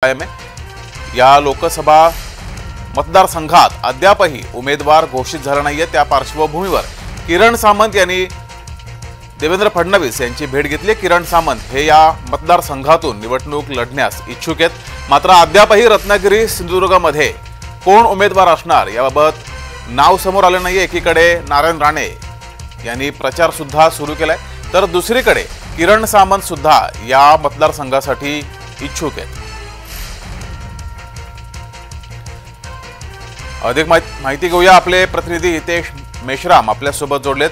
कायम आहे। या लोकसभा मतदारसंघात अद्यापही उमेदवार घोषित झाला नाहीये। त्या पार्श्वभूमीवर किरण सामंत यांनी देवेंद्र फडणवीस यांची भेट घेतली। किरण सामंत हे या मतदारसंघातून निवडणूक लढण्यास इच्छुक आहेत, मात्र अद्यापही रत्नागिरी सिंधुदुर्गमध्ये कोण उमेदवार असणार याबाबत नाव समोर आलं नाहीये। एकीकडे नारायण राणे यांनी प्रचार सुद्धा सुरू केलाय, तर दुसरीकडे किरण सामंत सुद्धा या मतदारसंघासाठी इच्छुक आहेत। अधिक माहिती घेऊया, आपले प्रतिनिधी हितेश मेश्राम आपल्या सोबत जोडलेत।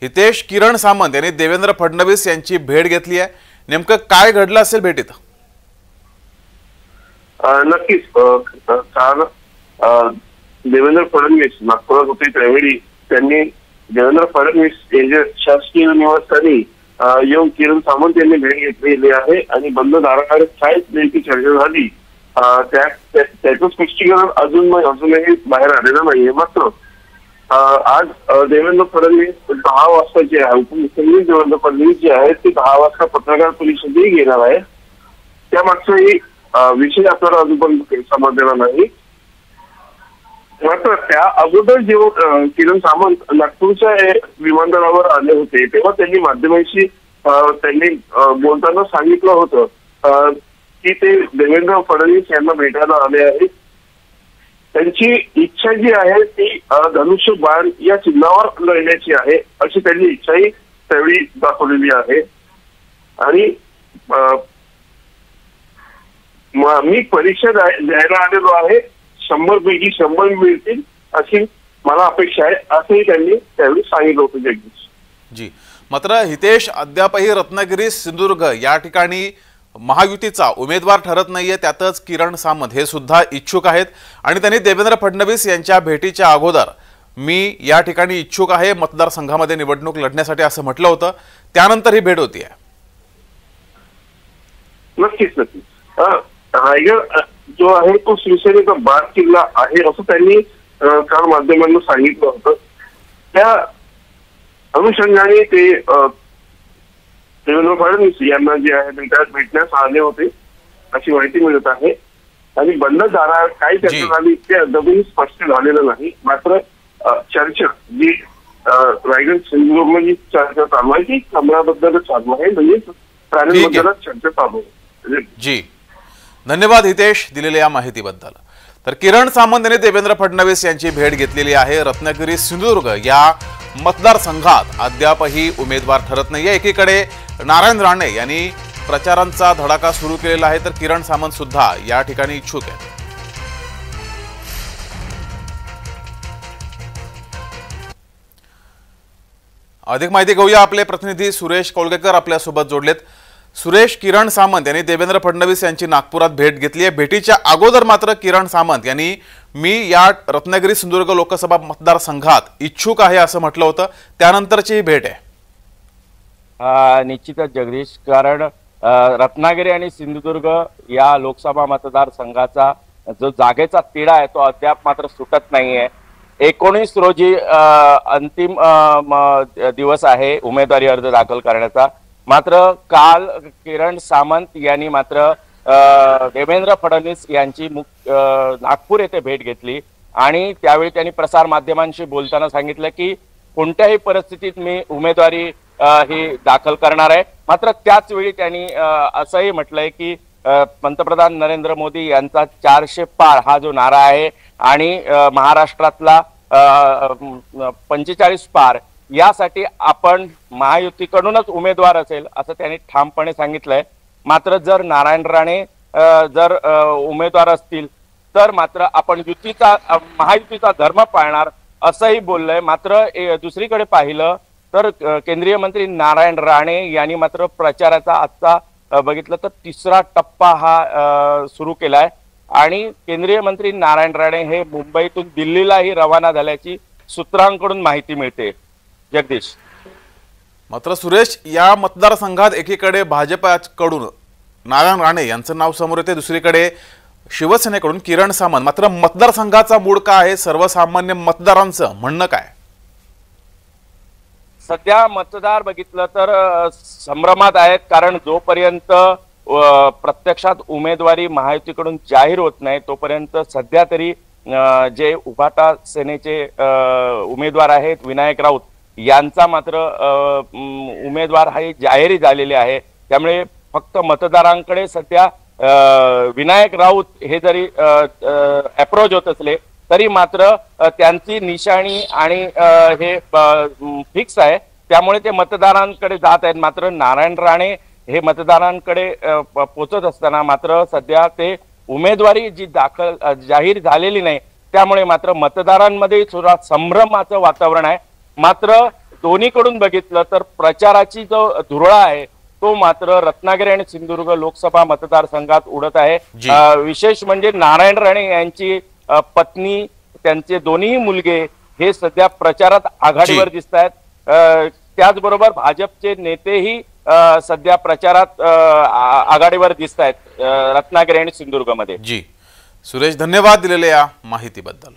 हितेश, किरण सामंत यांनी देवेंद्र फडणवीस यांची भेट घेतली आहे, नेमकं काय घडलं असेल भेटीत? नक्कीच काल देवेंद्र फडणवीस नागपुरात होते त्यावेळी त्यांनी देवेंद्र फडणवीस यांच्या शासकीय निवासस्थानी येऊन किरण सामंत यांनी भेट घेतलेली आहे आणि बंद दाराआड काय नेमकी चर्चा झाली त्याचं स्पष्टीकरण अजूनही बाहेर आलेलं नाहीये। मात्र आज देवेंद्र फडणवीस 10 वाजता जे आहे, उपमुख्यमंत्री देवेंद्र फडणवीस जे आहेत ते 10 वाजता पत्रकार परिषदेही घेणार आहे। त्यामागचाही विषय आपल्याला अजूनपर्यंत समजलेला नाही। मात्र त्या अगोदर जेव्हा किरण सामंत नागपूरच्या विमानतळावर आले होते तेव्हा त्यांनी माध्यमांशी त्यांनी बोलताना सांगितलं होतं की ते देवेंद्र फडणवीस यांना भेटायला आले आहेत। त्यांची इच्छा जी आहे ती धनुष्य बाण या चिन्हावर लढण्याची आहे अशी त्यांनी इच्छाही त्यावेळी दाखवलेली आहे। आणि मी परीक्षा द्यायला आलेलो आहे, 100 पैकी 100 मिळतील अशी मला अपेक्षा आहे असंही त्यांनी त्यावेळी सांगितलं होतं। जगदीश जी, मात्र हितेश, अद्यापही रत्नागिरी सिंधुदुर्ग या ठिकाणी महायुतीचा उमेदवार ठरत नाहीये, त्यातच किरण सामंत हे सुद्धा इच्छुक आहेत आणि त्यांनी देवेंद्र फडणवीस यांच्या भेटीच्या अगोदर मी या ठिकाणी इच्छुक आहे मतदारसंघामध्ये निवडणूक लढण्यासाठी असं म्हटलं होतं, त्यानंतर ही भेट होतीये। नक्कीच रायगड जो आहे तो शिवसेनेचा बार किल्ला आहे असं त्यांनी काल माध्यमांना सांगितलं होतं। त्या अनुषंगाने ते देवेंद्र फडणवीस यांना जे आहे भेटण्यास आले होते अशी माहिती मिळत आहे। आणि बंद दाराआड काय चर्चा झाली ते अजूनही स्पष्ट झालेलं नाही। मात्र चर्चा जी रायगड सिंधुदुर्ग चर्चा चालू आहे ती कमळाबद्दलच चालू आहे, म्हणजे प्राण्यांबद्दलच चर्चा चालू आहे। जी, धन्यवाद हितेश दिलेल्या या माहितीबद्दल। तर किरण सामंत यांनी देवेंद्र फडणवीस यांची भेट घेतलेली आहे। रत्नागिरी सिंधुदुर्ग या मतदारसंघात अद्यापही उमेदवार ठरत नाहीये। एकीकडे नारायण राणे यांनी प्रचारांचा धडाका सुरू केलेला आहे, तर किरण सामंत सुद्धा या ठिकाणी इच्छुक आहेत। अधिक माहिती घेऊया, आपले प्रतिनिधी सुरेश कोळगेकर आपल्या सोबत जोडलेत। सुरेश, किरण सामंत यांनी देवेंद्र फडणवीस यांची नागपुरात भेट घेतली आहे। भेटीच्या अगोदर मात्र किरण सामंत यांनी मी या रत्नागिरी सिंधुदुर्ग लोकसभा मतदारसंघात इच्छुक आहे असं म्हटलं होतं, त्यानंतरची ही भेट आहे। निश्चितच जगदीश, कारण रत्नागिरी आणि सिंधुदुर्ग या लोकसभा मतदारसंघाचा जो जागेचा तिढा आहे तो अद्याप मात्र सुटत नाहीये। 19 रोजी अंतिम दिवस आहे उमेदवारी अर्ज दाखल करण्याचा। मात्र काल किरण सामंत यांनी मात्र देवेंद्र फडणवीस यांची नागपूर येथे भेट घेतली आणि त्यावेळी त्यांनी प्रसार माध्यमांशी बोलताना सांगितलं की कोणत्याही परिस्थितीत मी उमेदवारी ही दाखल करणार आहे। मात्र त्याच वेळी त्यांनी असंही म्हटलंय की पंतप्रधान नरेंद्र मोदी यांचा 400 पार हा जो नारा आहे आणि महाराष्ट्रातला 45 पार यासाठी आपण महायुतीकडूनच उमेदवार असेल असं त्यांनी ठामपणे सांगितलंय। मात्र जर नारायण राणे जर उमेदवार असतील तर मात्र आपण महायुतीचा धर्म पाळणार असंही बोललंय। मात्र दुसरीकडे पाहिलं तर केंद्रीय मंत्री नारायण राणे यांनी मात्र प्रचाराचा आजचा बघितलं तर 3रा टप्पा हा सुरू केलाय आणि केंद्रीय मंत्री नारायण राणे हे मुंबईतून दिल्लीलाही रवाना झाल्याची सूत्रांकडून माहिती मिळते। जगदीश, मात्र सुरेश, या मतदारसंघात एकीकडे भाजपकडून नारायण राणे यांचं नाव समोर येते, दुसरीकडे शिवसेनेकडून किरण सामंत। मात्र मतदारसंघाचा मूड काय आहे, सर्वसामान्य मतदारांचं म्हणणं काय? सध्या मतदार बघितलं तर संभ्रमात आहेत, कारण जोपर्यंत प्रत्यक्षात उमेदवारी महायुतीकडून जाहीर होत नाही तोपर्यंत सध्या तरी जे उभाटा सेनेचे उमेदवार आहेत विनायक राऊत यांचा मात्र उमेदवार हा जाहीर झालेले आहे। त्यामुळे फक्त मतदारांकडे सध्या विनायक राऊत हे जरी अप्रोच होत असले तरी मात्र त्यांची निशाणी आणि हे फिक्स आहे, त्यामुळे ते मतदारांकडे जात आहेत। मात्र नारायण राणे हे मतदारांकडे पोहोचत असताना मात्र सध्या ते उमेदवारी जी जाहीर झालेली नाही, त्यामुळे मात्र मतदारांमध्ये सुद्धा संभ्रमाचं वातावरण आहे। मात्र दोन्हीकडून बघितलं तर प्रचाराची जो धुरळा आहे तो मात्र रत्नागिरी आणि सिंधुदुर्ग लोकसभा मतदारसंघात उडत आहे। विशेष म्हणजे नारायण राणे यांची पत्नी, त्यांचे दोन्ही मुलगे हे सध्या प्रचारात आघाडीवर दिसत आहेत। त्याचबरोबर भाजपचे नेतेही सध्या प्रचारात आघाडीवर दिसत आहेत रत्नागिरी आणि सिंधुदुर्गमध्ये। जी सुरेश, धन्यवाद दिलेल्या या माहितीबद्दल।